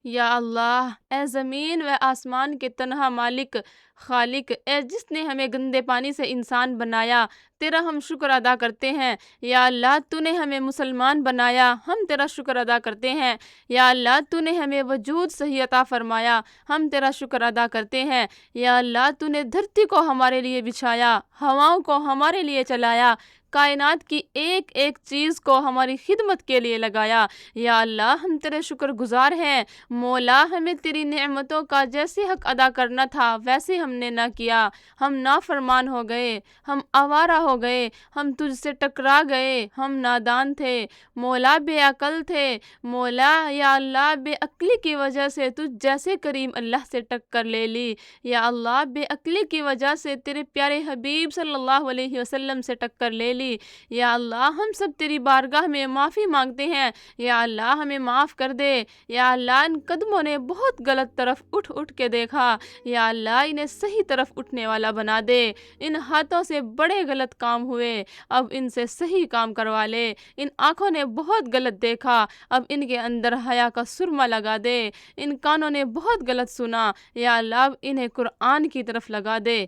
یا اللہ، اے زمین و آسمان کے تنہا مالک، خالق، اے جس نے ہمیں گندے پانی سے انسان بنایا، تیرا ہم شکر ادا کرتے ہیں۔ یا اللہ، تو نے ہمیں مسلمان بنایا، ہم تیرا شکر ادا کرتے ہیں۔ یا اللہ، تو نے ہمیں وجود صحیح عطا فرمایا، ہم تیرا شکر ادا کرتے ہیں۔ یا اللہ، تو نے دھرتی کو ہمارے لیے بچھایا، ہواؤں کو ہمارے لیے چلایا، کائنات کی ایک ایک چیز کو ہماری خدمت کے لیے لگایا۔ یا اللہ، ہم تیرے شکر گزار ہیں۔ مولا، ہمیں تیری نعمتوں کا جیسے حق ادا کرنا تھا ویسے ہم نے نہ کیا، ہم نافرمان ہو گئے، ہم آوارہ ہو گئے، ہم تجھ سے ٹکرا گئے، ہم نادان تھے، مولا بے عقل تھے۔ مولا یا اللہ، بے عقلی کی وجہ سے تجھ جیسے کریم اللہ سے ٹکر لے لی۔ یا اللہ، بے عقلی کی وجہ سے تیرے پیارے حبیب صلی اللہ علیہ وسلم سے ٹکر لے لی۔ یا اللہ، ہم سب تیری بارگاہ میں معافی مانگتے ہیں، یا اللہ ہمیں معاف کر دے۔ یا اللہ، ان قدموں نے بہت غلط طرف اٹھ اٹھ کے دیکھا، یا اللہ انہیں صحیح طرف اٹھنے والا بنا دے۔ ان ہاتھوں سے بڑے غلط کام ہوئے، اب ان سے صحیح کام کروا لے۔ ان آنکھوں نے بہت غلط دیکھا، اب ان کے اندر حیا کا سرما لگا دے۔ ان کانوں نے بہت غلط سنا، یا اللہ اب انہیں قرآن کی طرف لگا دے۔